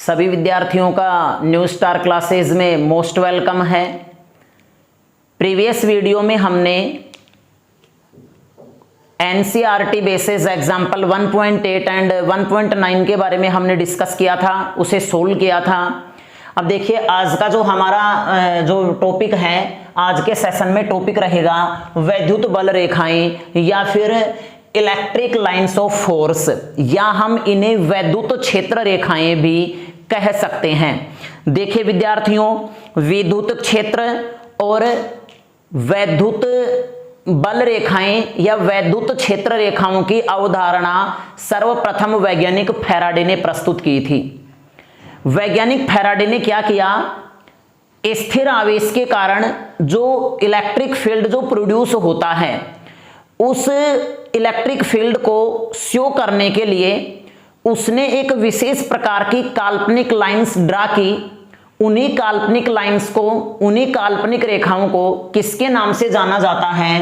सभी विद्यार्थियों का न्यू स्टार क्लासेज में मोस्ट वेलकम है। प्रीवियस वीडियो में हमने एनसीईआरटी बेसिस एग्जाम्पल 1.8 एंड 1.9 के बारे में हमने डिस्कस किया था, उसे सोल्व किया था। अब देखिए आज का जो हमारा जो टॉपिक है, आज के सेशन में टॉपिक रहेगा वैद्युत बल रेखाएं या फिर इलेक्ट्रिक लाइंस ऑफ फोर्स, या हम इन्हें वैद्युत क्षेत्र रेखाएं भी कह सकते हैं। देखिए विद्यार्थियों, विद्युत क्षेत्र और वैद्युत बल रेखाएं या वैद्युत क्षेत्र रेखाओं की अवधारणा सर्वप्रथम वैज्ञानिक फैराडे ने प्रस्तुत की थी। वैज्ञानिक फैराडे ने क्या किया, स्थिर आवेश के कारण जो इलेक्ट्रिक फील्ड जो प्रोड्यूस होता है, उस इलेक्ट्रिक फील्ड को शो करने के लिए उसने एक विशेष प्रकार की काल्पनिक लाइंस ड्रा की। उन्हीं काल्पनिक लाइंस को, उन्हीं काल्पनिक रेखाओं को किसके नाम से जाना जाता है?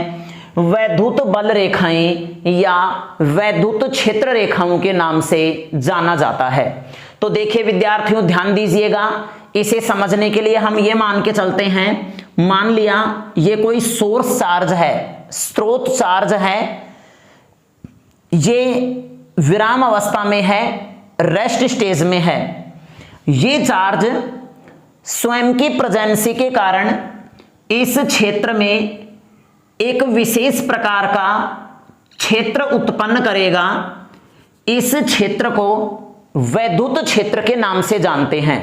वैद्युत बल रेखाएं या वैद्युत क्षेत्र रेखाओं के नाम से जाना जाता है। तो देखिए विद्यार्थियों, ध्यान दीजिएगा, इसे समझने के लिए हम ये मान के चलते हैं, मान लिया ये कोई सोर्स चार्ज है, स्रोत चार्ज है, ये विराम अवस्था में है, रेस्ट स्टेज में है। ये चार्ज स्वयं की प्रेजेंसी के कारण इस क्षेत्र में एक विशेष प्रकार का क्षेत्र उत्पन्न करेगा। इस क्षेत्र को वैद्युत क्षेत्र के नाम से जानते हैं।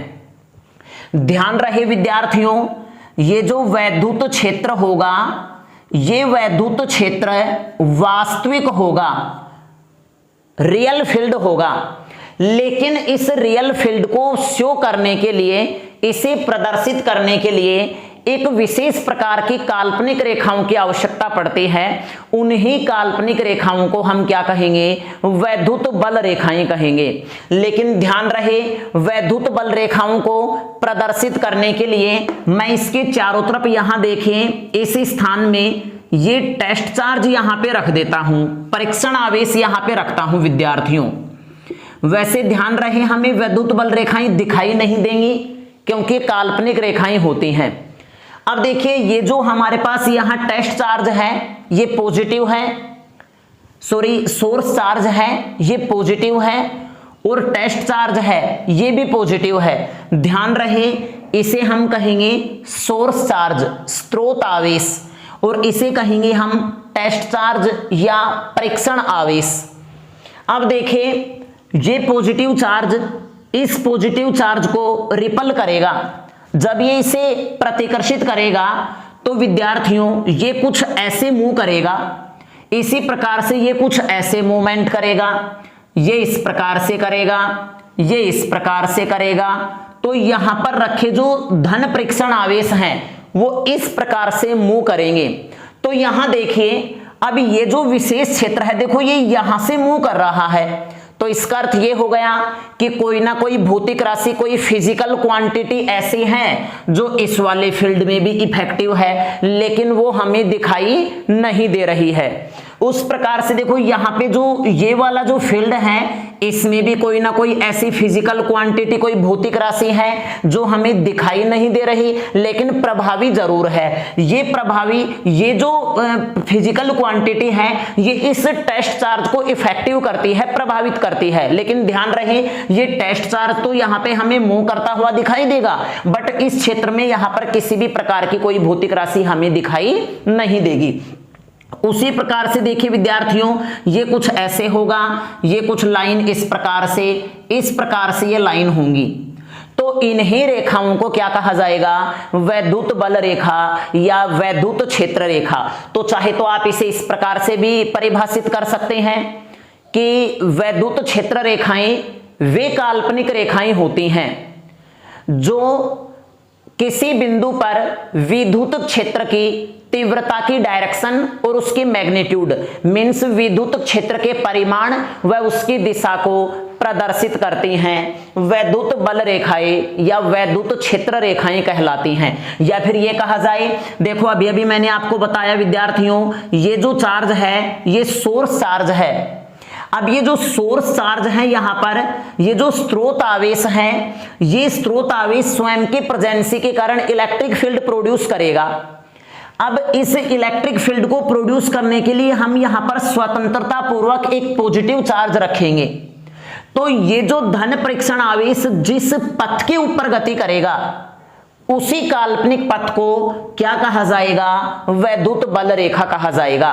ध्यान रहे विद्यार्थियों, ये जो वैद्युत क्षेत्र होगा, ये वैद्युत क्षेत्र वास्तविक होगा, रियल फील्ड होगा, लेकिन इस रियल फील्ड को शो करने के लिए, इसे प्रदर्शित करने के लिए एक विशेष प्रकार की काल्पनिक रेखाओं की आवश्यकता पड़ती है। उन्हीं काल्पनिक रेखाओं को हम क्या कहेंगे? वैद्युत बल रेखाएं कहेंगे। लेकिन ध्यान रहे, वैद्युत बल रेखाओं को प्रदर्शित करने के लिए मैं इसके चारों तरफ यहां देखें, इस स्थान में ये टेस्ट चार्ज यहां पे रख देता हूं, परीक्षण आवेश यहां पे रखता हूं विद्यार्थियों। वैसे ध्यान रहे, हमें वैद्युत बल रेखाएं दिखाई नहीं देंगी क्योंकि काल्पनिक रेखाएं होती हैं। अब देखिए, ये जो हमारे पास यहां टेस्ट चार्ज है ये पॉजिटिव है, सॉरी सोर्स चार्ज है ये पॉजिटिव है, और टेस्ट चार्ज है ये भी पॉजिटिव है। ध्यान रहे, इसे हम कहेंगे सोर्स चार्ज, स्रोत आवेश, और इसे कहेंगे हम टेस्ट चार्ज या परीक्षण आवेश। अब देखिए, ये पॉजिटिव चार्ज इस पॉजिटिव चार्ज को रिपल करेगा। जब ये इसे प्रतिकर्षित करेगा तो विद्यार्थियों ये कुछ ऐसे मूव करेगा, इसी प्रकार से ये कुछ ऐसे मूवमेंट करेगा, ये इस प्रकार से करेगा, ये इस प्रकार से करेगा। तो यहां पर रखे जो धन परीक्षण आवेश हैं वो इस प्रकार से मूव करेंगे। तो यहां देखिए, अब ये जो विशेष क्षेत्र है, देखो ये यहां से मूव कर रहा है, तो इसका अर्थ ये हो गया कि कोई ना कोई भौतिक राशि, कोई फिजिकल क्वांटिटी ऐसी है जो इस वाले फील्ड में भी इफेक्टिव है, लेकिन वो हमें दिखाई नहीं दे रही है। उस प्रकार से देखो यहाँ पे जो ये वाला जो फील्ड है, इसमें भी कोई ना कोई ऐसी फिजिकल क्वांटिटी, कोई भौतिक राशि है जो हमें दिखाई नहीं दे रही, लेकिन प्रभावी जरूर है। ये प्रभावी, ये जो फिजिकल क्वांटिटी है, ये इस टेस्ट चार्ज को इफेक्टिव करती है, प्रभावित करती है। लेकिन ध्यान रहे, ये टेस्ट चार्ज तो यहाँ पे हमें मूव करता हुआ दिखाई देगा, बट इस क्षेत्र में यहाँ पर किसी भी प्रकार की कोई भौतिक राशि हमें दिखाई नहीं देगी। उसी प्रकार से देखिए विद्यार्थियों, ये कुछ ऐसे होगा, ये कुछ लाइन इस प्रकार से ये लाइन होंगी। तो इन्हीं रेखाओं को क्या कहा जाएगा? वैद्युत बल रेखा या वैद्युत क्षेत्र रेखा। तो चाहे तो आप इसे इस प्रकार से भी परिभाषित कर सकते हैं कि वैद्युत क्षेत्र रेखाएं वे काल्पनिक रेखाएं होती हैं जो किसी बिंदु पर विद्युत क्षेत्र की तीव्रता की डायरेक्शन और उसकी मैग्नीट्यूड, मीन्स विद्युत क्षेत्र के परिमाण व उसकी दिशा को प्रदर्शित करती हैं, वैद्युत बल रेखाएं या वैद्युत क्षेत्र रेखाएं कहलाती हैं। या फिर ये कहा जाए, देखो अभी अभी मैंने आपको बताया विद्यार्थियों, ये जो चार्ज है ये सोर्स चार्ज है। अब ये जो सोर्स चार्ज है यहां पर, ये जो स्रोत आवेश है, ये स्रोत आवेश स्वयं के प्रेजेंसी के कारण इलेक्ट्रिक फील्ड प्रोड्यूस करेगा। अब इस इलेक्ट्रिक फील्ड को प्रोड्यूस करने के लिए हम यहां पर स्वतंत्रता पूर्वक एक पॉजिटिव चार्ज रखेंगे। तो ये जो धन परीक्षण आवेश जिस पथ के ऊपर गति करेगा उसी काल्पनिक पथ को क्या कहा जाएगा, वैद्युत बल रेखा कहा जाएगा।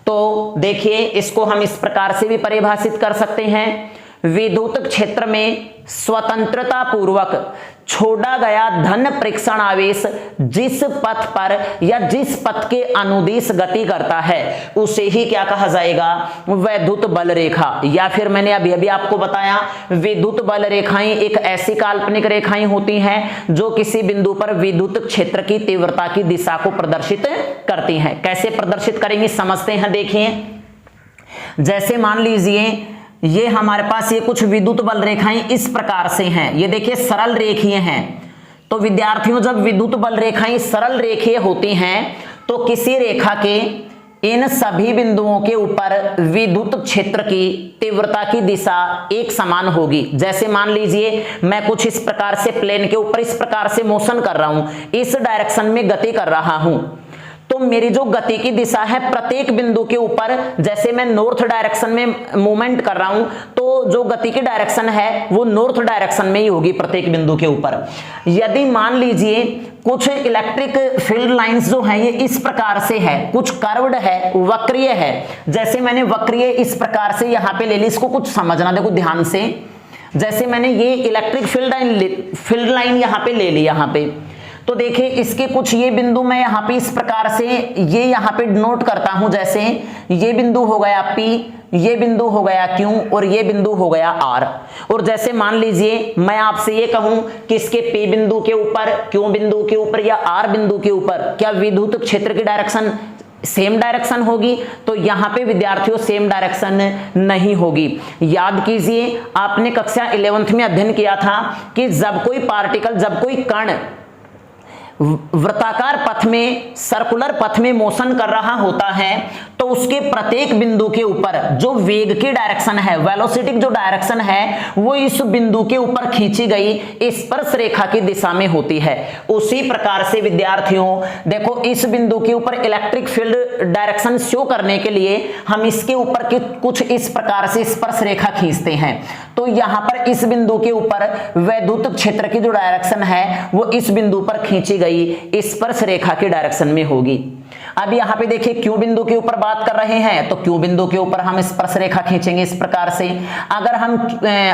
तो देखिए इसको हम इस प्रकार से भी परिभाषित कर सकते हैं, विद्युत क्षेत्र में स्वतंत्रता पूर्वक छोड़ा गया धन परीक्षण आवेश जिस पथ पर या जिस पथ के अनुदिश गति करता है उसे ही क्या कहा जाएगा, वैद्युत बल रेखा। या फिर मैंने अभी अभी आपको बताया विद्युत बल रेखाएं एक ऐसी काल्पनिक रेखाएं होती हैं जो किसी बिंदु पर विद्युत क्षेत्र की तीव्रता की दिशा को प्रदर्शित करती हैं। कैसे प्रदर्शित करेंगे समझते हैं। देखिए जैसे मान लीजिए ये हमारे पास ये कुछ विद्युत बल रेखाएं इस प्रकार से हैं, ये देखिए सरल रेखीय हैं। तो विद्यार्थियों जब विद्युत बल रेखाएं सरल रेखीय होती हैं तो किसी रेखा के इन सभी बिंदुओं के ऊपर विद्युत क्षेत्र की तीव्रता की दिशा एक समान होगी। जैसे मान लीजिए मैं कुछ इस प्रकार से प्लेन के ऊपर इस प्रकार से मोशन कर रहा हूं, इस डायरेक्शन में गति कर रहा हूं, तो मेरी जो गति की दिशा है प्रत्येक बिंदु के ऊपर, जैसे मैं नॉर्थ डायरेक्शन में मूवमेंट कर रहा हूं तो जो गति की डायरेक्शन है वो नॉर्थ डायरेक्शन में ही होगी प्रत्येक बिंदु के ऊपर। यदि मान लीजिए कुछ इलेक्ट्रिक फील्ड लाइंस जो है ये इस प्रकार से है, कुछ कर्व्ड है, वक्रीय है, जैसे मैंने वक्रीय इस प्रकार से यहां पे ले ली, इसको कुछ समझना देखो ध्यान से। जैसे मैंने ये इलेक्ट्रिक फील्ड लाइन यहां पे ले ली, यहां पे तो देखिए इसके कुछ ये बिंदु मैं यहाँ पे इस प्रकार से ये यहाँ पे नोट करता हूं, जैसे ये बिंदु हो गया P, ये बिंदु हो गया Q और ये बिंदु हो गया R। और जैसे मान लीजिए मैं आपसे ये कहूं कि इसके P बिंदु के ऊपर, Q बिंदु के ऊपर या R बिंदु के ऊपर क्या विद्युत क्षेत्र की डायरेक्शन सेम डायरेक्शन होगी, तो यहां पे विद्यार्थियों सेम डायरेक्शन नहीं होगी। याद कीजिए आपने कक्षा 11th में अध्ययन किया था कि जब कोई पार्टिकल, जब कोई कण वृत्ताकार पथ में, सर्कुलर पथ में मोशन कर रहा होता है तो उसके प्रत्येक बिंदु के ऊपर जो वेग की डायरेक्शन है, वेलोसिटी जो डायरेक्शन है वो इस बिंदु के ऊपर खींची गई स्पर्श रेखा की दिशा में होती है। उसी प्रकार से विद्यार्थियों देखो इस बिंदु के ऊपर इलेक्ट्रिक फील्ड डायरेक्शन शो करने के लिए हम इसके ऊपर कुछ इस प्रकार से स्पर्श रेखा खींचते हैं। तो यहां पर इस बिंदु के ऊपर वैद्युत क्षेत्र की जो डायरेक्शन है वो इस बिंदु पर खींची गई स्पर्श रेखा की डायरेक्शन में होगी। अब यहां पे देखिए क्यू बिंदु के ऊपर बात कर रहे हैं तो क्यू बिंदु के ऊपर हम स्पर्श रेखा खींचेंगे इस प्रकार से। अगर हम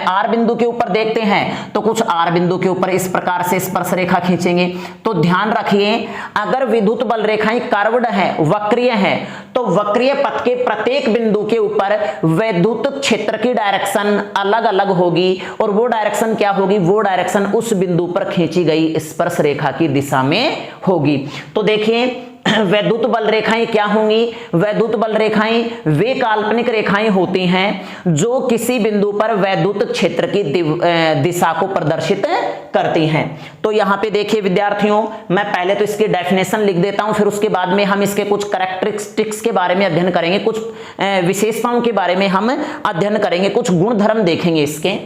आर बिंदु के ऊपर देखते हैं तो कुछ आर बिंदु के ऊपर इस प्रकार से स्पर्श रेखा खींचेंगे। तो ध्यान रखिए अगर विद्युत बल रेखाएं कर्व्ड है, वक्रीय है, तो वक्रीय पथ के प्रत्येक बिंदु के ऊपर वैद्युत क्षेत्र की डायरेक्शन अलग अलग होगी और वो डायरेक्शन क्या होगी, वो डायरेक्शन उस बिंदु पर खींची गई स्पर्श रेखा की दिशा में होगी। तो देखिए वैद्युत बल रेखाएं क्या होंगी, वैद्युत बल रेखाएं वे काल्पनिक रेखाएं होती हैं जो किसी बिंदु पर वैद्युत क्षेत्र की दिशा को प्रदर्शित करती हैं। तो यहां पे देखिए विद्यार्थियों मैं पहले तो इसकी डेफिनेशन लिख देता हूं, फिर उसके बाद में हम इसके कुछ कैरेक्टरिस्टिक्स के बारे में अध्ययन करेंगे, कुछ विशेषताओं के बारे में हम अध्ययन करेंगे, कुछ गुण धर्म देखेंगे इसके।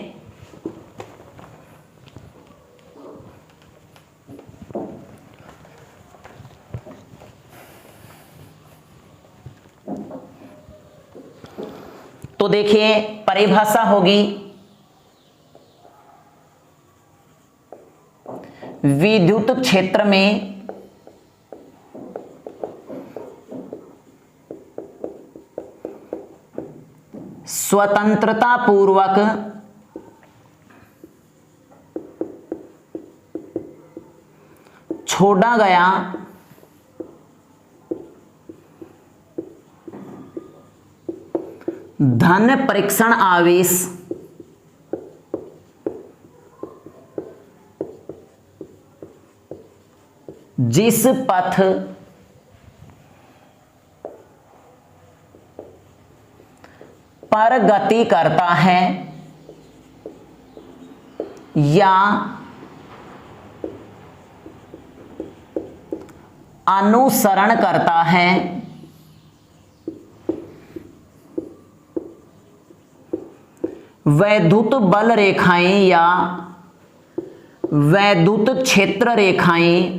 तो देखिए परिभाषा होगी विद्युत क्षेत्र में स्वतंत्रता पूर्वक छोड़ा गया धन परीक्षण आवेश जिस पथ पर गति करता है या अनुसरण करता है वैद्युत बल रेखाएं या वैद्युत क्षेत्र रेखाएं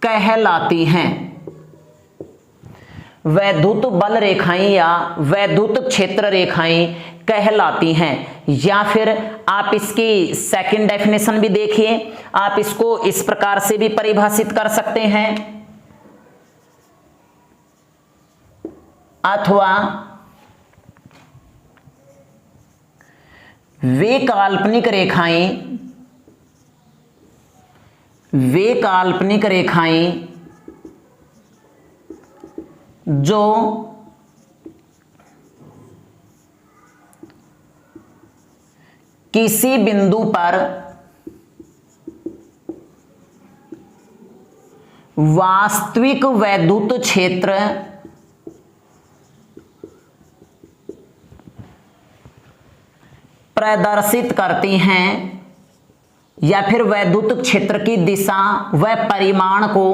कहलाती हैं। वैद्युत बल रेखाएं या वैद्युत क्षेत्र रेखाएं कहलाती हैं। या फिर आप इसकी सेकंड डेफिनेशन भी देखिए, आप इसको इस प्रकार से भी परिभाषित कर सकते हैं, अथवा वे काल्पनिक रेखाएं जो किसी बिंदु पर वास्तविक वैद्युत क्षेत्र प्रदर्शित करती हैं, या फिर वैद्युत क्षेत्र की दिशा व परिमाण को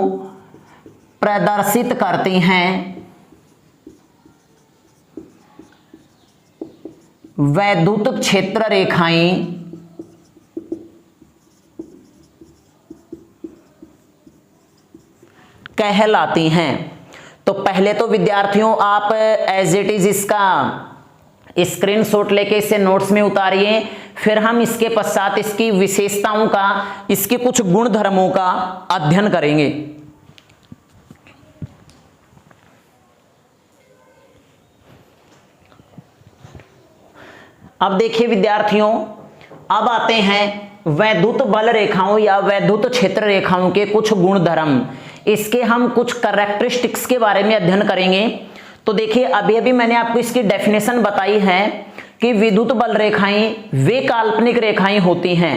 प्रदर्शित करती हैं, वैद्युत क्षेत्र रेखाएं कहलाती हैं। तो पहले तो विद्यार्थियों आप एज इट इज इसका स्क्रीनशॉट लेके इसे नोट्स में उतारिए, फिर हम इसके पश्चात इसकी विशेषताओं का, इसके कुछ गुण धर्मों का अध्ययन करेंगे। अब देखिए विद्यार्थियों, अब आते हैं वैद्युत बल रेखाओं या वैद्युत क्षेत्र रेखाओं के कुछ गुण धर्म। इसके हम कुछ कैरेक्टरिस्टिक्स के बारे में अध्ययन करेंगे। तो देखिए अभी अभी मैंने आपको इसकी डेफिनेशन बताई है कि विद्युत बल रेखाएं वे काल्पनिक रेखाएं होती हैं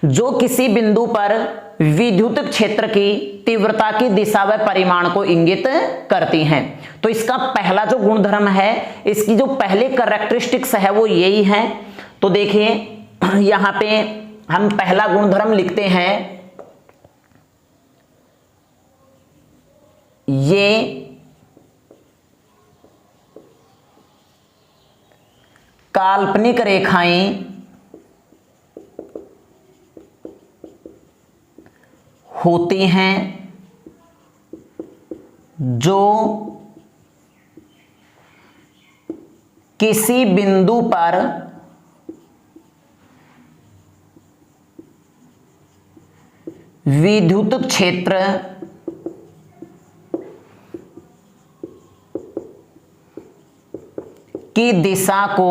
जो किसी बिंदु पर विद्युत क्षेत्र की तीव्रता की दिशा व परिमाण को इंगित करती हैं। तो इसका पहला जो गुणधर्म है, इसकी जो पहले कैरेक्टरिस्टिक्स है वो यही है। तो देखिए यहां पे हम पहला गुणधर्म लिखते हैं, ये काल्पनिक रेखाएं होती हैं जो किसी बिंदु पर विद्युत क्षेत्र की दिशा को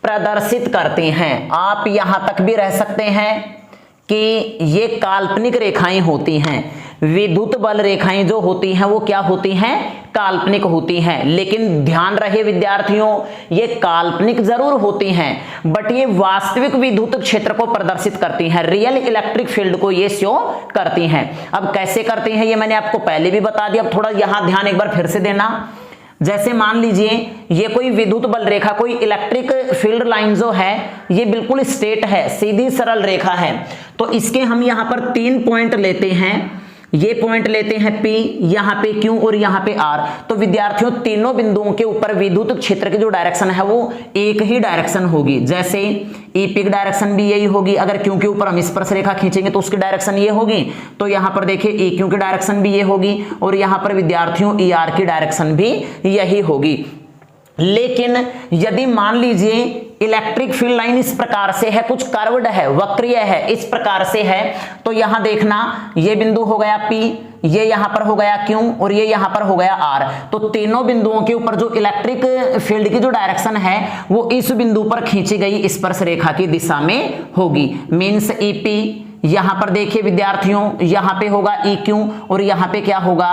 प्रदर्शित करते हैं। आप यहां तक भी रह सकते हैं कि ये काल्पनिक रेखाएं होती हैं। विद्युत बल रेखाएं जो होती हैं वो क्या होती हैं? काल्पनिक होती हैं। लेकिन ध्यान रहे विद्यार्थियों, ये काल्पनिक जरूर होती हैं बट ये वास्तविक विद्युत क्षेत्र को प्रदर्शित करती हैं, रियल इलेक्ट्रिक फील्ड को ये शो करती हैं। अब कैसे करती हैं ये मैंने आपको पहले भी बता दिया, अब थोड़ा यहां ध्यान एक बार फिर से देना। जैसे मान लीजिए ये कोई विद्युत बल रेखा, कोई इलेक्ट्रिक फील्ड लाइन जो है ये बिल्कुल स्ट्रेट है, सीधी सरल रेखा है। तो इसके हम यहां पर 3 पॉइंट लेते हैं, ये पॉइंट लेते हैं P, यहां पे Q और यहां पे R। तो विद्यार्थियों तीनों बिंदुओं के ऊपर विद्युत क्षेत्र की जो डायरेक्शन है वो एक ही डायरेक्शन होगी। जैसे EP की डायरेक्शन भी यही होगी, अगर Q के ऊपर हम स्पर्श रेखा खींचेंगे तो उसकी डायरेक्शन ये होगी। तो यहां पर देखिए EQ की डायरेक्शन भी ये होगी और यहां पर विद्यार्थियों ER की डायरेक्शन भी यही होगी। लेकिन यदि मान लीजिए इलेक्ट्रिक फील्ड लाइन इस प्रकार से है, कुछ कर्व्ड है, वक्रीय है, इस प्रकार से है, तो यहां देखना ये बिंदु हो गया P, ये यहां पर हो गया Q और ये यहां पर हो गया R। तो तीनों बिंदुओं के ऊपर जो इलेक्ट्रिक फील्ड की जो डायरेक्शन है वो इस बिंदु पर खींची गई स्पर्श रेखा की दिशा में होगी। मीन्स EP, यहां पर देखिए विद्यार्थियों यहां पे होगा EQ और यहां पे क्या होगा?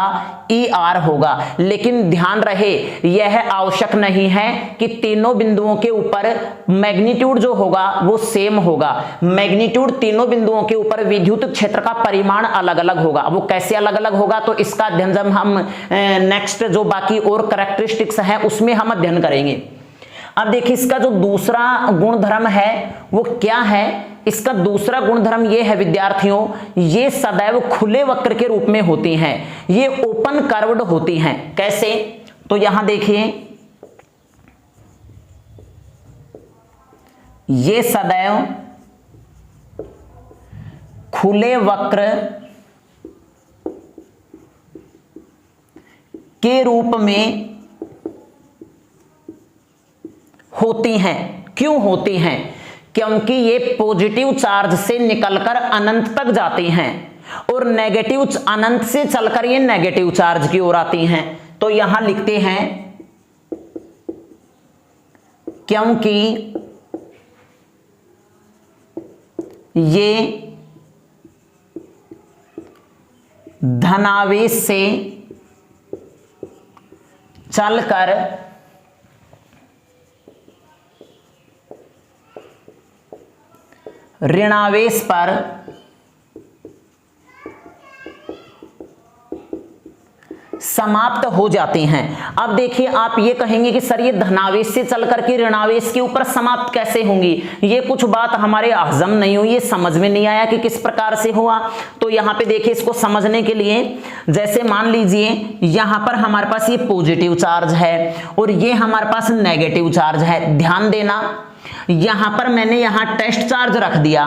ER होगा। लेकिन ध्यान रहे यह आवश्यक नहीं है कि तीनों बिंदुओं के ऊपर मैग्नीट्यूड जो होगा वो सेम होगा। मैग्नीट्यूड तीनों बिंदुओं के ऊपर विद्युत क्षेत्र का परिमाण अलग अलग होगा। वो कैसे अलग अलग होगा तो इसका अध्ययन जब हम नेक्स्ट जो बाकी और कैरेक्टरिस्टिक्स है उसमें हम अध्ययन करेंगे। अब देखिए इसका जो दूसरा गुणधर्म है वो क्या है इसका दूसरा गुणधर्म ये है विद्यार्थियों, ये सदैव खुले वक्र के रूप में होती हैं, ये ओपन कर्व्ड होती हैं। कैसे? तो यहां देखिए, ये सदैव खुले वक्र के रूप में होती हैं। क्यों होती हैं? क्योंकि ये पॉजिटिव चार्ज से निकलकर अनंत तक जाती हैं और नेगेटिव, अनंत से चलकर ये नेगेटिव चार्ज की ओर आती हैं। तो यहां लिखते हैं क्योंकि ये धनावेश से चलकर ऋणावेश पर समाप्त हो जाती हैं। अब देखिए, आप ये कहेंगे कि सर ये धनावेश से चलकर के ऋणावेश के ऊपर समाप्त कैसे होंगी? ये कुछ बात हमारे हजम नहीं हुई, ये समझ में नहीं आया कि किस प्रकार से हुआ। तो यहां पे देखिए, इसको समझने के लिए जैसे मान लीजिए यहां पर हमारे पास ये पॉजिटिव चार्ज है और ये हमारे पास नेगेटिव चार्ज है। ध्यान देना, यहां पर मैंने यहां टेस्ट चार्ज रख दिया,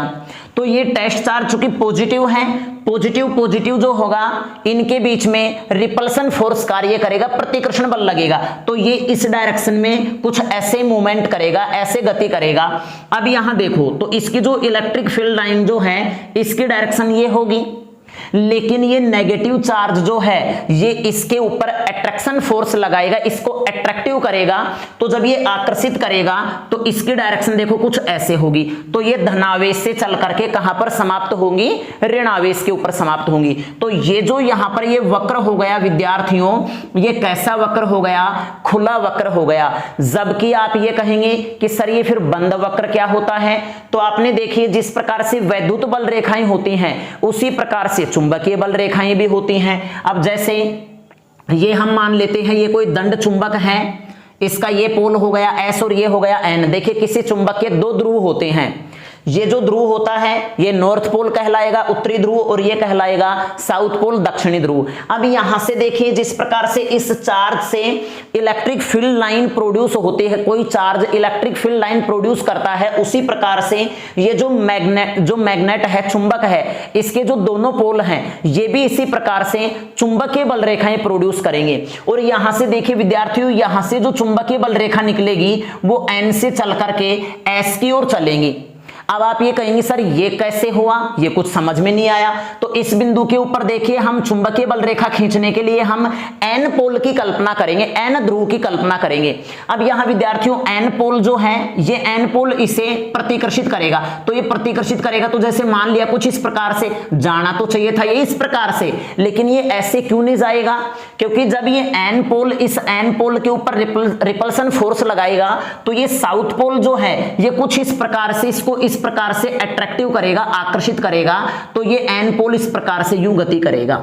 तो ये टेस्ट चार्ज चूंकि पॉजिटिव है, पॉजिटिव पॉजिटिव जो होगा इनके बीच में रिपल्सन फोर्स कार्य करेगा, प्रतिकर्षण बल लगेगा, तो ये इस डायरेक्शन में कुछ ऐसे मूवमेंट करेगा, ऐसे गति करेगा। अब यहां देखो, तो इसकी जो इलेक्ट्रिक फील्ड लाइन जो है इसकी डायरेक्शन ये होगी, लेकिन ये नेगेटिव चार्ज जो है ये इसके ऊपर अट्रैक्शन फोर्स लगाएगा, इसको अट्रैक्टिव करेगा। तो जब ये आकर्षित करेगा तो इसकी डायरेक्शन देखो कुछ ऐसे होगी। तो ये धनावेश से चल करके कहां पर समाप्त होंगी? ऋणावेश के ऊपर समाप्त होंगी। तो ये जो यहां पर ये वक्र हो गया विद्यार्थियों, ये कैसा वक्र हो गया? खुला वक्र हो गया। जबकि आप ये कहेंगे कि सर ये फिर बंद वक्र क्या होता है? तो आपने देखिए, जिस प्रकार से वैद्युत बल रेखाएं होती हैं उसी प्रकार से चुंबकीय बल रेखाएं भी होती हैं। अब जैसे ये हम मान लेते हैं ये कोई दंड चुंबक है, इसका ये पोल हो गया S और ये हो गया N। देखिए, किसी चुंबक के दो ध्रुव होते हैं, ये जो ध्रुव होता है ये नॉर्थ पोल कहलाएगा, उत्तरी ध्रुव, और ये कहलाएगा साउथ पोल, दक्षिणी ध्रुव। अब यहां से देखिए, जिस प्रकार से इस चार्ज से इलेक्ट्रिक फील्ड लाइन प्रोड्यूस होती है, कोई charge electric field line produce करता है, उसी प्रकार से ये जो मैग्नेट है, चुंबक है, इसके जो दोनों पोल हैं ये भी इसी प्रकार से चुंबकीय बल रेखाएं प्रोड्यूस करेंगे। और यहां से देखिए विद्यार्थियों, यहां से जो चुंबकीय बल रेखा निकलेगी वो N से चल करके S की ओर चलेंगी। अब आप ये कहेंगे सर ये कैसे हुआ? ये कुछ समझ में नहीं आया। तो इस बिंदु के ऊपर देखिए, हम चुंबकीय बल रेखा खींचने के लिए हम N पोल की कल्पना करेंगे, N ध्रुव की कल्पना करेंगे। अब यहां विद्यार्थियों N पोल जो है, ये N पोल इसे प्रतिकर्षित करेगा। तो ये प्रतिकर्षित करेगा, तो जैसे मान लिया कुछ इस प्रकार से जाना तो चाहिए था, ये इस प्रकार से, लेकिन ये ऐसे क्यों नहीं जाएगा? क्योंकि जब ये N पोल इस N पोल के ऊपर रिपल्सन फोर्स लगाएगा तो ये साउथ पोल जो है ये कुछ इस प्रकार से इसको इस प्रकार से अट्रैक्टिव करेगा, आकर्षित करेगा। तो ये N पोल इस प्रकार से यूं गति करेगा।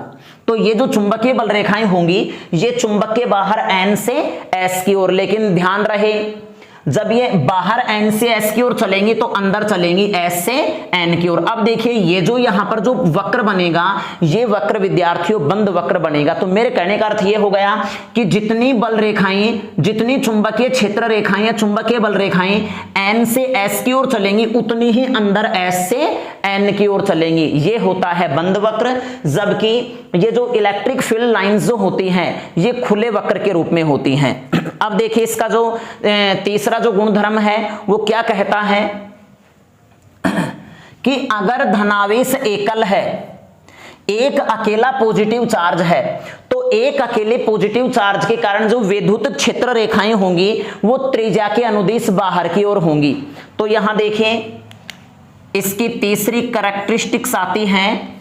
तो ये जो चुंबकीय बल रेखाएं होंगी ये चुंबक के बाहर N से S की ओर, लेकिन ध्यान रहे जब ये बाहर N से S की ओर चलेंगी तो अंदर चलेंगी S से N की ओर। अब देखिए, ये जो यहां पर जो वक्र बनेगा ये वक्र विद्यार्थियों बंद वक्र बनेगा। तो मेरे कहने का अर्थ ये हो गया कि जितनी बल रेखाएं, जितनी चुंबकीय क्षेत्र रेखाएं या चुंबकीय बल रेखाएं N से S की ओर चलेंगी उतनी ही अंदर S से N की ओर चलेंगी। ये होता है बंद वक्र। जबकि ये जो इलेक्ट्रिक फील्ड लाइंस जो होती हैं ये खुले वक्र के रूप में होती हैं। अब देखिए, इसका जो तीसरा जो गुणधर्म है वो क्या कहता है कि अगर धनावेश एकल है, एक अकेला पॉजिटिव चार्ज है, तो एक अकेले पॉजिटिव चार्ज के कारण जो विद्युत क्षेत्र रेखाएं होंगी वो त्रिज्या के अनुदिश बाहर की ओर होंगी। तो यहां देखें, इसकी तीसरी कैरेक्टरिस्टिक्स आती हैं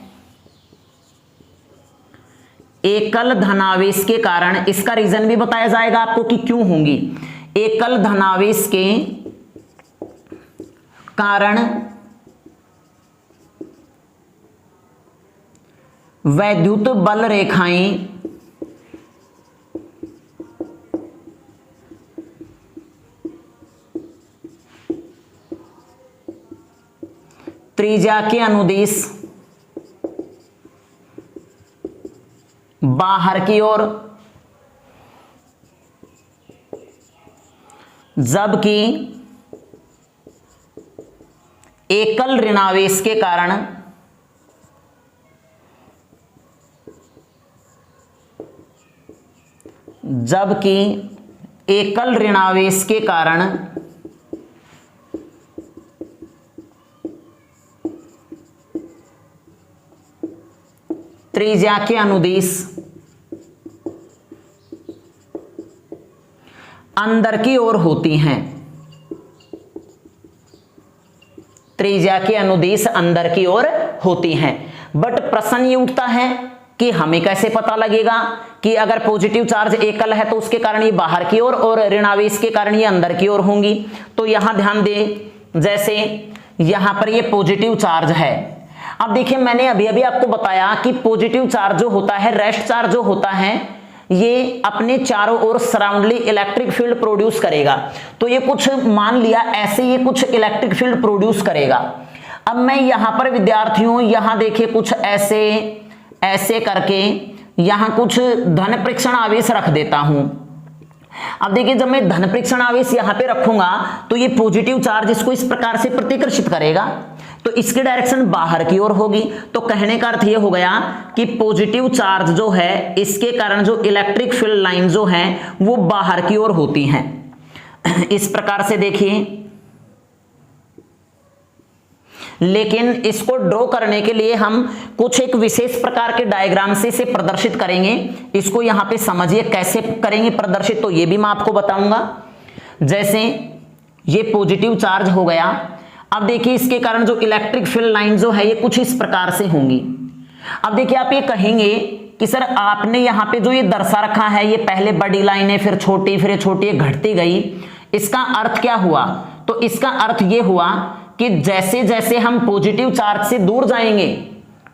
एकल धनावेश के कारण। इसका रीजन भी बताया जाएगा आपको कि क्यों होंगी। एकल धनावेश के कारण वैद्युत बल रेखाएं त्रिज्या के अनुदिश बाहर की ओर, जबकि एकल ऋणावेश के कारण त्रिज्या के अनुदिश अंदर की ओर होती हैं। त्रिज्या के अनुदिश अंदर की ओर होती हैं। बट प्रश्न ये उठता है कि हमें कैसे पता लगेगा कि अगर पॉजिटिव चार्ज एकल है तो उसके कारण ये बाहर की ओर और ऋणावेश के कारण ये अंदर की ओर होंगी। तो यहां ध्यान दें, जैसे यहां पर ये पॉजिटिव चार्ज है। अब देखिए, मैंने अभी अभी आपको बताया कि पॉजिटिव चार्ज जो होता है, रेस्ट चार्ज जो होता है, ये अपने चारों ओर सराउंडली इलेक्ट्रिक फील्ड प्रोड्यूस करेगा। तो ये कुछ मान लिया ऐसे ये कुछ इलेक्ट्रिक फील्ड प्रोड्यूस करेगा। अब मैं यहां पर विद्यार्थियों, यहां देखिए कुछ ऐसे करके यहां कुछ धन प्रेक्षण आवेश रख देता हूं। अब देखिए, जब मैं धन प्रेक्षण आवेश यहां पे रखूंगा तो ये पॉजिटिव चार्ज इसको इस प्रकार से प्रतिकर्षित करेगा, तो इसकी डायरेक्शन बाहर की ओर होगी। तो कहने का अर्थ ये हो गया कि पॉजिटिव चार्ज जो है इसके कारण जो इलेक्ट्रिक फील्ड लाइन जो है वो बाहर की ओर होती हैं। इस प्रकार से देखिए, लेकिन इसको ड्रॉ करने के लिए हम कुछ एक विशेष प्रकार के डायग्राम से इसे प्रदर्शित करेंगे। इसको यहां पे समझिए कैसे करेंगे प्रदर्शित, तो ये भी मैं आपको बताऊंगा। जैसे ये पॉजिटिव चार्ज हो गया। अब देखिए, इसके कारण जो इलेक्ट्रिक फील्ड लाइन जो है ये कुछ इस प्रकार से होंगी। अब देखिए, आप ये कहेंगे कि सर आपने यहां पे जो ये दर्शा रखा है, ये पहले बड़ी लाइन है, फिर छोटी, फिर छोटी, घटती गई, इसका अर्थ क्या हुआ? तो इसका अर्थ ये हुआ कि जैसे जैसे हम पॉजिटिव चार्ज से दूर जाएंगे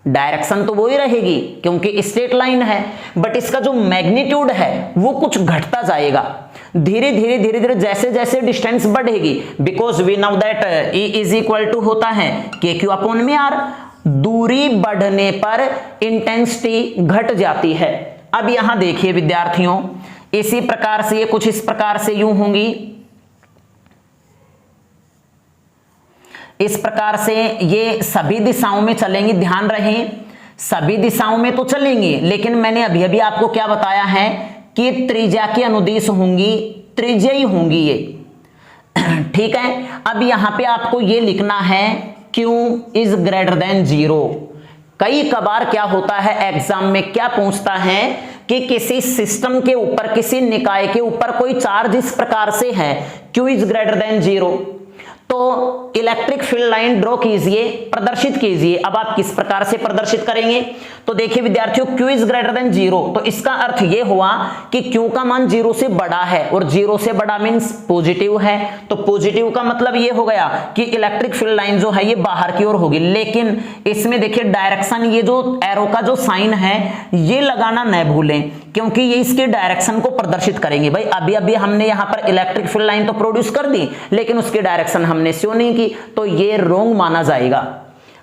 डायरेक्शन तो वो ही रहेगी क्योंकि स्ट्रेट लाइन है, बट इसका जो मैग्नीट्यूड है वो कुछ घटता जाएगा धीरे धीरे धीरे धीरे जैसे जैसे डिस्टेंस बढ़ेगी। Because we know that E is equal to होता है KQ अपॉन में R। दूरी बढ़ने पर इंटेंसिटी घट जाती है। अब यहां देखिए विद्यार्थियों, इसी प्रकार से ये कुछ इस प्रकार से यूं होंगी, इस प्रकार से ये सभी दिशाओं में चलेंगी। ध्यान रहे, सभी दिशाओं में तो चलेंगी, लेकिन मैंने अभी अभी आपको क्या बताया है कि त्रिज्या के अनुदिश होंगी, त्रिज्यी होंगी ये। ठीक है। अब यहां पे आपको ये लिखना है Q इज ग्रेटर देन 0। कई कबार क्या होता है एग्जाम में, क्या पूछता है कि किसी सिस्टम के ऊपर, किसी निकाय के ऊपर कोई चार्ज इस प्रकार से है Q इज ग्रेटर देन 0, तो इलेक्ट्रिक फील्ड लाइन ड्रॉ कीजिए, प्रदर्शित कीजिए। अब आप किस प्रकार से प्रदर्शित करेंगे? तो देखिए विद्यार्थियों, Q इज ग्रेटर देन 0, तो इसका अर्थ ये हुआ कि Q का मान 0 से बड़ा है और 0 से बड़ा मींस पॉजिटिव है। तो पॉजिटिव का मतलब ये हो गया कि इलेक्ट्रिक फील्ड लाइन जो है ये बाहर की ओर होगी। लेकिन इसमें देखिए डायरेक्शन, ये जो एरो का जो साइन है ये लगाना न भूलें क्योंकि ये इसके डायरेक्शन को प्रदर्शित करेंगे। भाई अभी अभी हमने यहाँ पर इलेक्ट्रिक फील्ड लाइन तो प्रोड्यूस कर दी लेकिन उसकी डायरेक्शन हमने शो नहीं की, तो ये रॉन्ग माना जाएगा।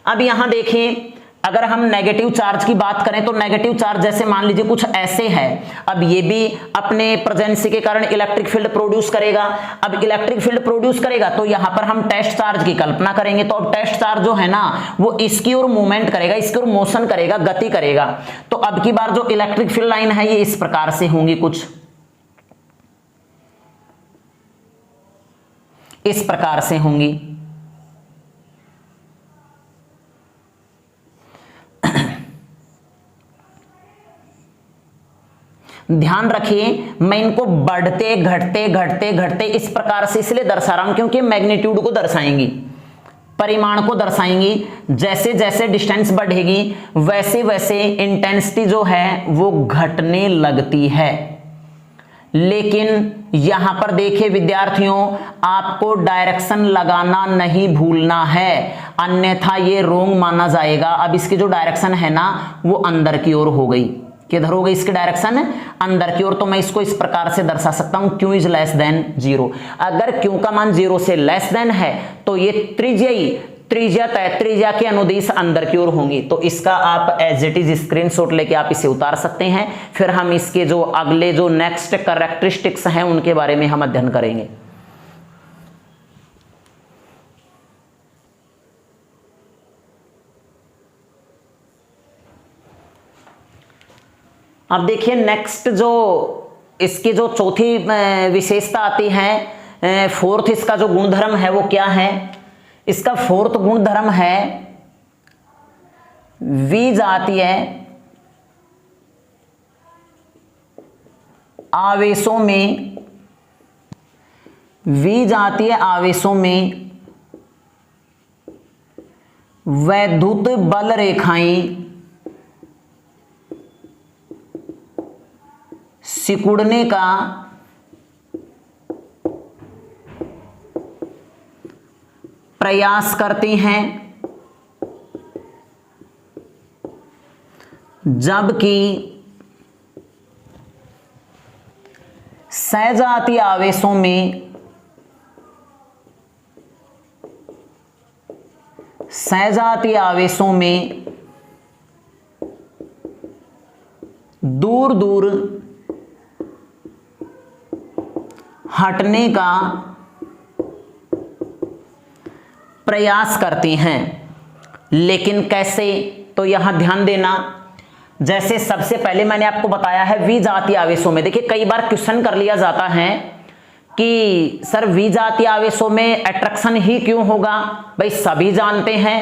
अब यहां देखें, अगर हम नेगेटिव चार्ज की बात करें तो नेगेटिव चार्ज जैसे मान लीजिए कुछ ऐसे है। अब ये भी अपने प्रेजेंसी के कारण इलेक्ट्रिक फील्ड प्रोड्यूस करेगा। अब इलेक्ट्रिक फील्ड प्रोड्यूस करेगा तो यहां पर हम टेस्ट चार्ज की कल्पना करेंगे। तो अब टेस्ट चार्ज जो है ना वो इसकी ओर मूवमेंट करेगा, इसकी ओर मोशन करेगा, गति करेगा। तो अब की बार जो इलेक्ट्रिक फील्ड लाइन है ये इस प्रकार से होंगी, कुछ इस प्रकार से होंगी। ध्यान रखिए, मैं इनको बढ़ते घटते घटते घटते इस प्रकार से इसलिए दर्शा रहा हूं क्योंकि मैग्नीट्यूड को दर्शाएंगी, परिमाण को दर्शाएंगी। जैसे जैसे डिस्टेंस बढ़ेगी वैसे वैसे इंटेंसिटी जो है वो घटने लगती है। लेकिन यहां पर देखिए विद्यार्थियों, आपको डायरेक्शन लगाना नहीं भूलना है, अन्यथा ये रोंग माना जाएगा। अब इसकी जो डायरेक्शन है ना वो अंदर की ओर हो गई। किधर हो गई इसकी डायरेक्शन? अंदर की ओर। तो मैं इसको इस प्रकार से दर्शा सकता हूं, Q इज लेस देन 0। अगर Q का मान 0 से लेस देन है तो ये त्रिज्यी त्रिज्या तय, त्रिज्या के अनुदिश अंदर की ओर होंगी। तो इसका आप एज इट इज स्क्रीनशॉट लेके आप इसे उतार सकते हैं। फिर हम इसके जो अगले जो नेक्स्ट कैरेक्टरिस्टिक्स हैं उनके बारे में हम अध्ययन करेंगे। अब देखिए नेक्स्ट जो इसकी जो चौथी विशेषता आती है, फोर्थ इसका जो गुणधर्म है वो क्या है? इसका फोर्थ गुणधर्म है विजातीय आवेशों में, विजातीय आवेशों में वैद्युत बल रेखाएं सिकुड़ने का प्रयास करती हैं, जबकि सजातीय आवेशों में दूर दूर हटने का प्रयास करती हैं। लेकिन कैसे? तो यहां ध्यान देना, जैसे सबसे पहले मैंने आपको बताया है विजातीय आवेशों में। देखिए कई बार क्वेश्चन कर लिया जाता है कि सर विजातीय आवेशों में अट्रैक्शन ही क्यों होगा? भाई सभी जानते हैं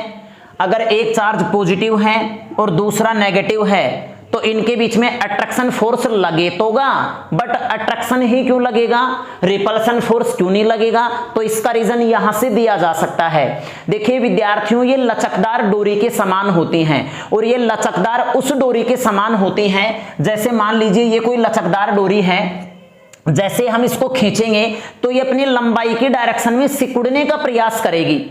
अगर एक चार्ज पॉजिटिव है और दूसरा नेगेटिव है तो इनके बीच में अट्रैक्शन फोर्स लगे तोगा, बट अट्रैक्शन ही क्यों लगेगा, रिपल्सन फोर्स क्यों नहीं लगेगा? तो इसका रीजन यहां से दिया जा सकता है। देखिए विद्यार्थियों, ये लचकदार डोरी के समान होती हैं और ये लचकदार उस डोरी के समान होती हैं, जैसे मान लीजिए ये कोई लचकदार डोरी है, जैसे हम इसको खींचेंगे तो ये अपनी लंबाई की डायरेक्शन में सिकुड़ने का प्रयास करेगी।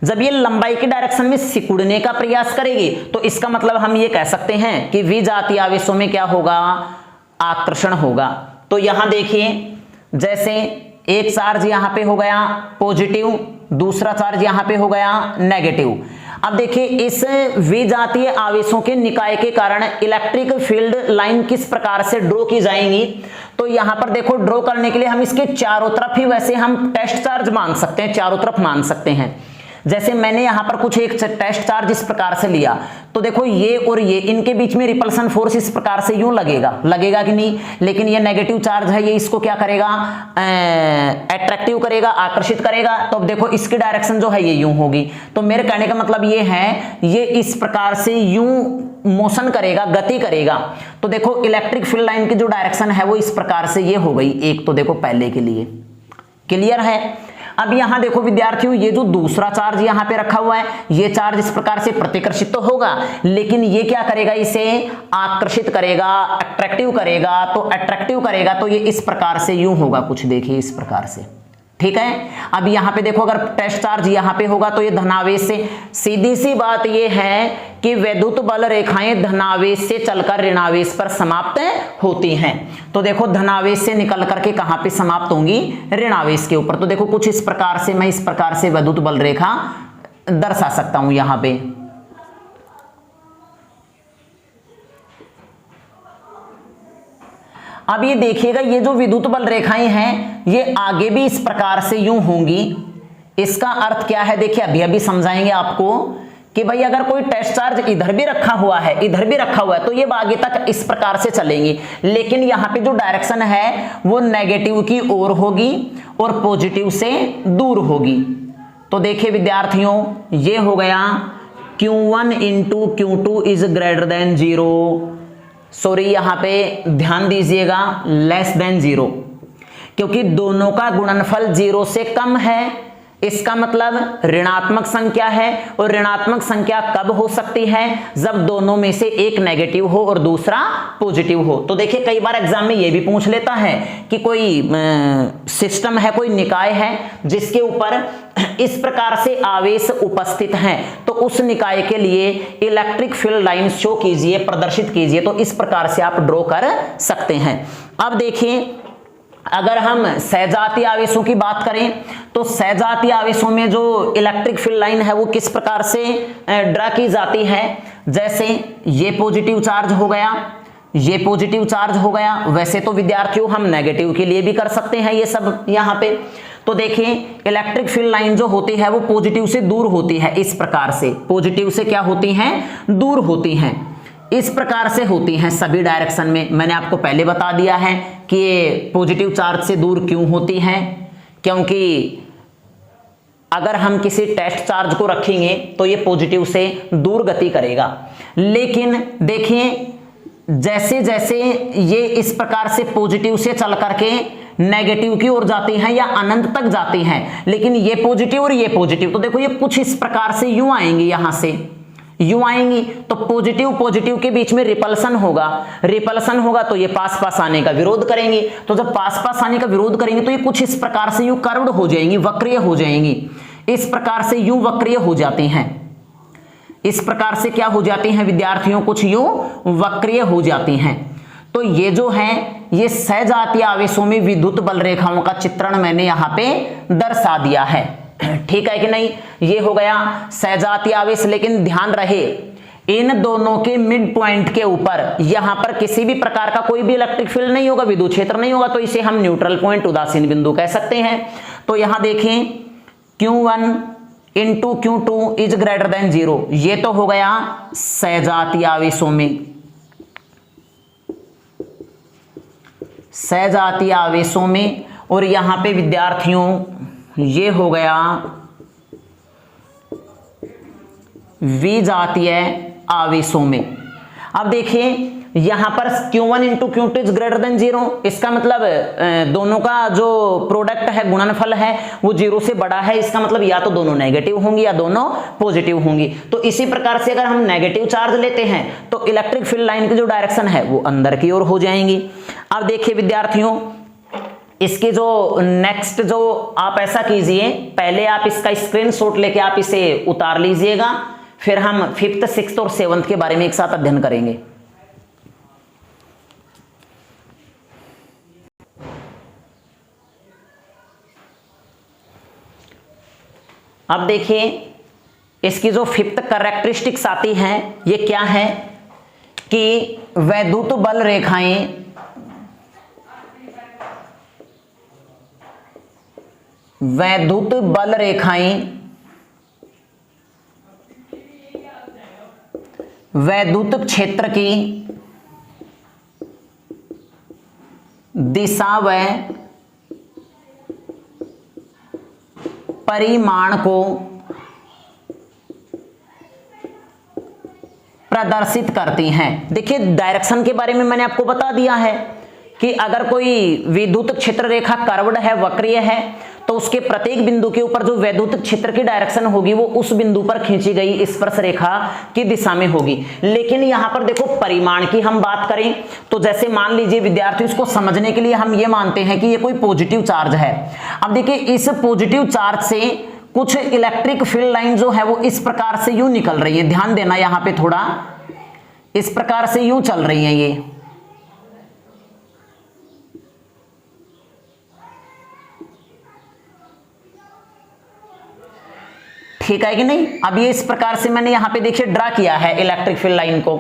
जब ये लंबाई की डायरेक्शन में सिकुड़ने का प्रयास करेगी तो इसका मतलब हम ये कह सकते हैं कि विजातीय आवेशों में क्या होगा, आकर्षण होगा। तो यहां देखिए जैसे एक चार्ज यहां पे हो गया पॉजिटिव, दूसरा चार्ज यहां पे हो गया नेगेटिव। अब देखिए इस विजातीय आवेशों के निकाय के कारण इलेक्ट्रिक फील्ड लाइन किस प्रकार से ड्रॉ की जाएंगी? तो यहां पर देखो ड्रॉ करने के लिए हम इसके चारों तरफ ही वैसे हम टेस्ट चार्ज मान सकते हैं, चारों तरफ मान सकते हैं। जैसे मैंने यहां पर कुछ एक टेस्ट चार्ज इस प्रकार से लिया तो देखो ये और ये, इनके बीच में रिपल्सन फोर्स इस प्रकार से यूं लगेगा कि नहीं? लेकिन ये नेगेटिव चार्ज है, ये इसको क्या करेगा, अट्रैक्टिव करेगा, आकर्षित करेगा। तो अब देखो इसकी डायरेक्शन जो है ये यूं होगी। तो मेरे कहने का मतलब ये है ये इस प्रकार से यूं मोशन करेगा, गति करेगा। तो देखो इलेक्ट्रिक फील्ड लाइन की जो डायरेक्शन है वो इस प्रकार से ये हो गई एक। तो देखो पहले के लिए क्लियर है। अब यहां देखो विद्यार्थियों, ये जो दूसरा चार्ज यहां पे रखा हुआ है, ये चार्ज इस प्रकार से प्रतिकर्षित तो होगा, लेकिन ये क्या करेगा, इसे आकर्षित करेगा, अट्रैक्टिव करेगा। तो अट्रैक्टिव करेगा तो ये इस प्रकार से यूं होगा कुछ, देखिए इस प्रकार से, ठीक है। अब यहां पे देखो अगर टेस्ट चार्ज यहां पे होगा तो ये धनावेश से, सीधी सी बात ये है कि वैद्युत बल रेखाएं धनावेश से चलकर ऋणावेश पर समाप्त होती हैं। तो देखो धनावेश से निकल करके कहां पे समाप्त होंगी, ऋणावेश के ऊपर। तो देखो कुछ इस प्रकार से मैं इस प्रकार से वैद्युत बल रेखा दर्शा सकता हूं यहां पे। अब ये देखिएगा ये जो विद्युत बल रेखाएं हैं ये आगे भी इस प्रकार से यूं होंगी। इसका अर्थ क्या है, देखिए अभी अभी समझाएंगे आपको कि भाई अगर कोई टेस्ट चार्ज इधर भी रखा हुआ है, इधर भी रखा हुआ है, तो ये आगे तक इस प्रकार से चलेंगी, लेकिन यहां पे जो डायरेक्शन है वो नेगेटिव की ओर होगी और पॉजिटिव से दूर होगी। तो देखिए विद्यार्थियों ये हो गया Q1 into Q2 is greater than 0, sorry यहां पे ध्यान दीजिएगा लेस देन 0, क्योंकि दोनों का गुणनफल 0 से कम है। इसका मतलब ऋणात्मक संख्या है, और ऋणात्मक संख्या कब हो सकती है, जब दोनों में से एक नेगेटिव हो और दूसरा पॉजिटिव हो। तो देखिए कई बार एग्जाम में यह भी पूछ लेता है कि कोई सिस्टम है, कोई निकाय है जिसके ऊपर इस प्रकार से आवेश उपस्थित हैं, तो उस निकाय के लिए इलेक्ट्रिक फील्ड लाइन शो कीजिए, प्रदर्शित कीजिए। तो इस प्रकार से आप ड्रॉ कर सकते हैं। अब देखिए अगर हम सजातीय आवेशों की बात करें तो सजातीय आवेशों में जो इलेक्ट्रिक फील्ड लाइन है वो किस प्रकार से ड्रा की जाती है, जैसे ये पॉजिटिव चार्ज हो गया, ये पॉजिटिव चार्ज हो गया। वैसे तो विद्यार्थियों हम नेगेटिव के लिए भी कर सकते हैं ये सब यहाँ पे। तो देखिए इलेक्ट्रिक फील्ड लाइन जो होती है वो पॉजिटिव से दूर होती है, इस प्रकार से पॉजिटिव से क्या होती हैं, दूर होती हैं, इस प्रकार से होती हैं सभी डायरेक्शन में। मैंने आपको पहले बता दिया है कि ये पॉजिटिव चार्ज से दूर क्यों होती हैं, क्योंकि अगर हम किसी टेस्ट चार्ज को रखेंगे तो ये पॉजिटिव से दूर गति करेगा। लेकिन देखिए जैसे जैसे ये इस प्रकार से पॉजिटिव से चल करके नेगेटिव की ओर जाती हैं या अनंत तक जाती हैं, लेकिन ये पॉजिटिव और ये पॉजिटिव, तो देखो ये कुछ इस प्रकार से यूं आएंगी, यहां से यूं आएंगी, तो पॉजिटिव पॉजिटिव के बीच में रिपल्सन होगा, रिपल्सन होगा तो ये पास पास आने का विरोध करेंगी। तो जब पास पास आने का विरोध करेंगे तो ये कुछ इस प्रकार से यूं कर्व्ड हो जाएंगी, वक्रीय हो जाएंगी, इस प्रकार से यूं वक्रीय हो जाती हैं, इस प्रकार से क्या हो जाती हैं विद्यार्थियों, कुछ यूं वक्रीय हो जाती हैं। तो ये जो है ये सजातीय आवेशों में विद्युत बल रेखाओं का चित्रण मैंने यहां पे दर्शा दिया है, ठीक है कि नहीं। ये हो गया सजातीय आवेश, लेकिन ध्यान रहे इन दोनों के मिड पॉइंट के ऊपर यहां पर किसी भी प्रकार का कोई भी इलेक्ट्रिक फील्ड नहीं होगा, विद्युत क्षेत्र नहीं होगा, तो इसे हम न्यूट्रल पॉइंट, उदासीन बिंदु कह सकते हैं। तो यहां देखें Q1 into Q2 is greater than 0, ये तो हो गया सजातीय आवेशों में, सजातीय आवेशों में। और यहां पे विद्यार्थियों ये हो गया विजातीय आवेशों में। अब देखिए यहां पर Q1 into Q2 is greater than 0, इसका मतलब दोनों का जो प्रोडक्ट है, गुणनफल है, वो 0 से बड़ा है। इसका मतलब या तो दोनों नेगेटिव होंगी या दोनों पॉजिटिव होंगी। तो इसी प्रकार से अगर हम नेगेटिव चार्ज लेते हैं तो इलेक्ट्रिक फील्ड लाइन की जो डायरेक्शन है वो अंदर की ओर हो जाएंगी। अब देखिए विद्यार्थियों इसके जो नेक्स्ट जो आप ऐसा कीजिए, पहले आप इसका स्क्रीनशॉट लेके आप इसे उतार लीजिएगा, फिर हम 5th 6th और 7th के बारे में एक साथ अध्ययन करेंगे। अब देखिए इसकी जो 5th कैरेक्टरिस्टिक्स आती हैं ये क्या है कि वैद्युत बल रेखाएं वैद्युत बल रेखाएं वैद्युत क्षेत्र की दिशा व परिमाण को प्रदर्शित करती हैं। देखिए डायरेक्शन के बारे में मैंने आपको बता दिया है कि अगर कोई विद्युत क्षेत्र रेखा कर्व्ड है, वक्रीय है, तो उसके प्रत्येक बिंदु के ऊपर जो वैद्युत क्षेत्र की डायरेक्शन होगी वो उस बिंदु पर खींची गई स्पर्श रेखा की दिशा में होगी। लेकिन यहां पर देखो परिमाण की हम बात करें तो जैसे मान लीजिए विद्यार्थी, इसको समझने के लिए हम ये मानते हैं कि ये कोई पॉजिटिव चार्ज है। अब देखिए इस पॉजिटिव चार्ज से कुछ इलेक्ट्रिक फील्ड लाइन जो है वो इस प्रकार से यूं निकल रही है, ध्यान देना यहां पे थोड़ा, इस प्रकार से यूं चल रही है ये, ठीक है कि नहीं। अब ये इस प्रकार से मैंने यहां पे देखिए ड्रा किया है इलेक्ट्रिक फील्ड लाइन को।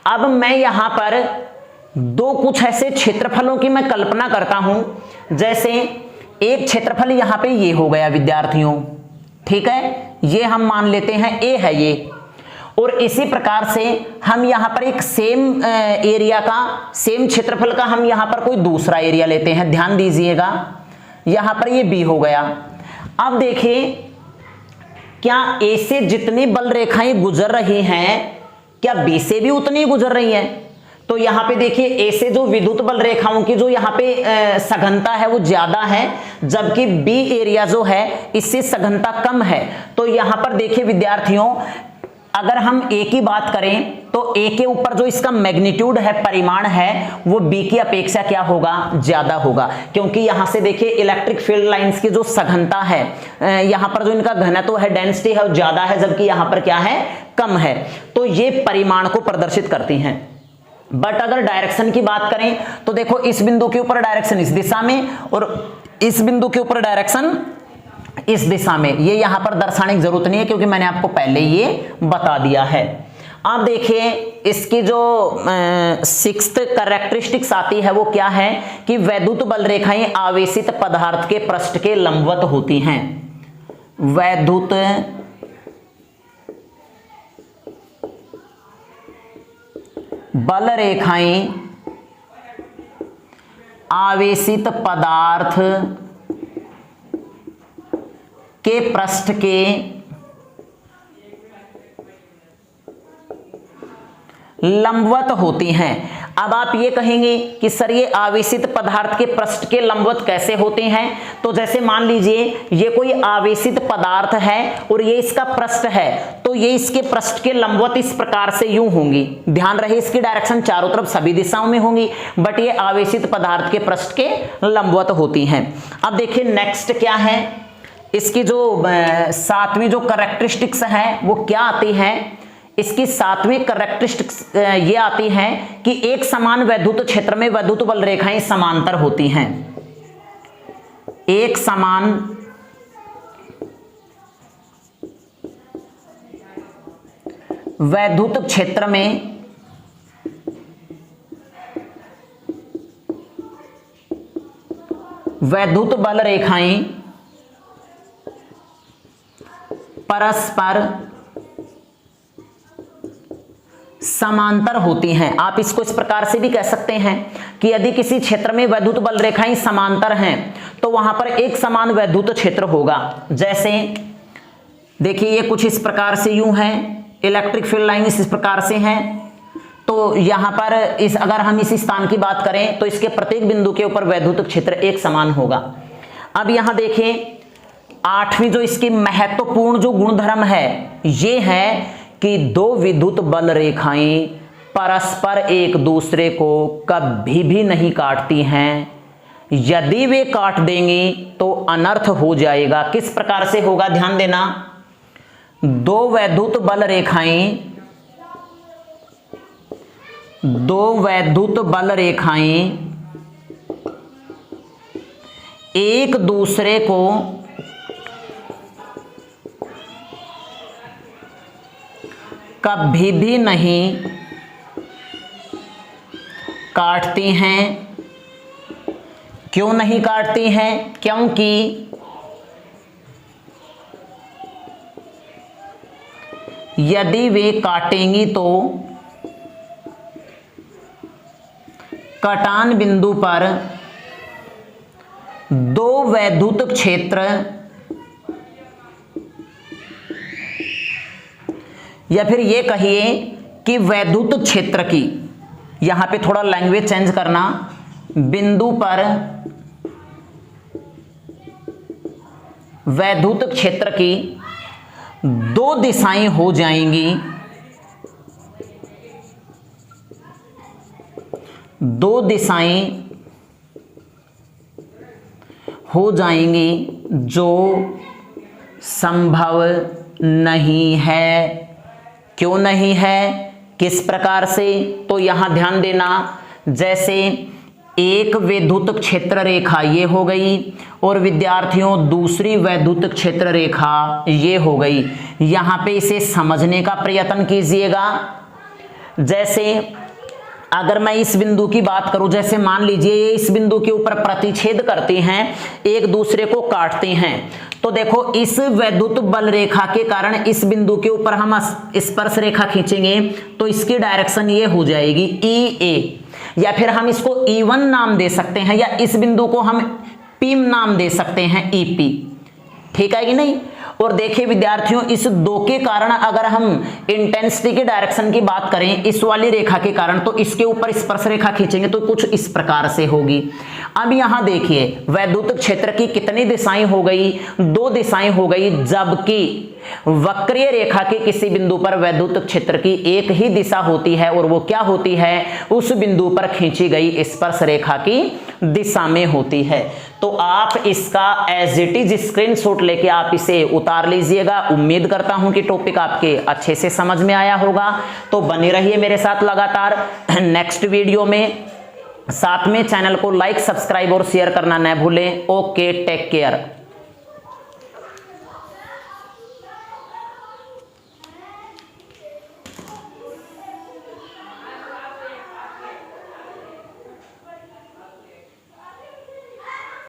अब मैं यहां पर दो कुछ ऐसे क्षेत्रफलों की मैं कल्पना करता हूं, जैसे एक क्षेत्रफल यहां पे ये हो गया विद्यार्थियों, ठीक है, ये हम मान लेते हैं ए है ये, और इसी प्रकार से हम यहां पर एक सेम एरिया का, सेम क्षेत्रफल का हम यहां पर कोई दूसरा एरिया लेते हैं, ध्यान दीजिएगा, यहां पर ये बी हो गया। अब देखिए क्या ए से जितनी बल रेखाएं गुजर रही हैं क्या बी से भी उतनी गुजर रही हैं? तो यहां पे देखिए ए से जो विद्युत बल रेखाओं की जो यहां पे सघनता है वो ज्यादा है, जबकि बी एरिया जो है इससे सघनता कम है। तो यहां पर देखिए विद्यार्थियों अगर हम ए की बात करें तो ए के ऊपर जो इसका मैग्नीट्यूड है, परिमाण है, वो बी की अपेक्षा क्या होगा, ज्यादा होगा, क्योंकि यहां से देखिए इलेक्ट्रिक फील्ड लाइंस की जो सघनता है, यहां पर जो इनका घनत्व है, डेंसिटी है, वो ज्यादा है, जबकि यहां पर क्या है, कम है। तो ये परिमाण को प्रदर्शित करती हैं। बट अगर डायरेक्शन की बात करें तो देखो इस बिंदु के ऊपर डायरेक्शन इस दिशा में और इस बिंदु के ऊपर डायरेक्शन इस दिशा में। ये यहां पर दर्शाने की जरूरत नहीं है क्योंकि मैंने आपको पहले ये बता दिया है। अब देखिए इसकी जो 6th कैरेक्टरिस्टिक्स आती है वो क्या है कि वैद्युत बल रेखाएं आवेशित पदार्थ के पृष्ठ के लंबवत होती हैं। वैद्युत बल रेखाएं आवेशित पदार्थ के पृष्ठ के लंबवत होती हैं। अब आप ये कहेंगे कि सर ये आवेशित पदार्थ के पृष्ठ के लंबवत कैसे होते हैं? तो जैसे मान लीजिए ये कोई आवेशित पदार्थ है और ये इसका पृष्ठ है, तो ये इसके पृष्ठ के लंबवत इस प्रकार से यूं होंगी। ध्यान रहे इसकी डायरेक्शन चारों तरफ सभी दिशाओं में होंगी, बट ये आवेशित पदार्थ के पृष्ठ के लंबवत होती हैं। अब देखिए नेक्स्ट क्या है, इसकी जो 7वीं जो कैरेक्टरिस्टिक्स है वो क्या आती है? इसकी 7वीं कैरेक्टरिस्टिक्स ये आती है कि एक समान वैद्युत क्षेत्र में वैद्युत बल रेखाएं समांतर होती हैं। एक समान वैद्युत क्षेत्र में वैद्युत बल रेखाएं परस्पर समांतर होती हैं। आप इसको इस प्रकार से भी कह सकते हैं कि यदि किसी क्षेत्र में वैद्युत बल रेखाएं समांतर हैं तो वहां पर एक समान वैद्युत क्षेत्र होगा। जैसे देखिए ये कुछ इस प्रकार से यूं है, इलेक्ट्रिक फील्ड लाइन इस प्रकार से है, तो यहां पर अगर हम इस स्थान की बात करें तो इसके प्रत्येक बिंदु के ऊपर वैद्युत क्षेत्र एक समान होगा। अब यहां देखिए 8वीं जो इसकी महत्वपूर्ण जो गुणधर्म है ये है कि दो विद्युत बल रेखाएं परस्पर एक दूसरे को कभी भी नहीं काटती हैं। यदि वे काट देंगी तो अनर्थ हो जाएगा। किस प्रकार से होगा? ध्यान देना, दो वैद्युत बल रेखाएं एक दूसरे को कभी भी नहीं काटती हैं। क्यों नहीं काटती हैं? क्योंकि यदि वे काटेंगी तो कटान बिंदु पर दो वैद्युत क्षेत्र या फिर ये कहिए कि वैद्युत क्षेत्र की, यहां पे थोड़ा लैंग्वेज चेंज करना, बिंदु पर वैद्युत क्षेत्र की दो दिशाएं हो जाएंगी, दो दिशाएं हो जाएंगी जो संभव नहीं है। क्यों नहीं है? किस प्रकार से? तो यहां ध्यान देना, जैसे एक वैद्युत क्षेत्र रेखा ये हो गई और विद्यार्थियों दूसरी वैद्युत क्षेत्र रेखा ये हो गई। यहां पे इसे समझने का प्रयत्न कीजिएगा। जैसे अगर मैं इस बिंदु की बात करूं, जैसे मान लीजिए ये इस बिंदु के ऊपर प्रतिच्छेद करती हैं, एक दूसरे को काटती हैं, तो देखो इस वैद्युत बल रेखा के कारण इस बिंदु के ऊपर हम स्पर्श रेखा खींचेंगे तो इसकी डायरेक्शन ये हो जाएगी EA, या फिर हम इसको E1 नाम दे सकते हैं, या इस बिंदु को हम P नाम दे सकते हैं EP। ठीक है कि नहीं? और देखिए विद्यार्थियों, इस दो के कारण अगर हम इंटेंसिटी के डायरेक्शन की बात करें इस वाली रेखा के कारण, तो इसके ऊपर स्पर्श रेखा खींचेंगे तो कुछ इस प्रकार से होगी। अब यहां देखिए वैद्युत क्षेत्र की कितनी दिशाएं हो गई? दो दिशाएं हो गई, जबकि वक्रीय रेखा के किसी बिंदु पर वैद्युत क्षेत्र की एक ही दिशा होती है, और वो क्या होती है? उस बिंदु पर खींची गई स्पर्श रेखा की दिशा में होती है। तो आप इसका एज इट इज स्क्रीनशॉट लेके आप इसे उतार लीजिएगा। उम्मीद करता हूं कि टॉपिक आपके अच्छे से समझ में आया होगा। तो बने रहिए मेरे साथ लगातार नेक्स्ट वीडियो में। साथ में चैनल को लाइक, सब्सक्राइब और शेयर करना न भूलें। Okay, take care.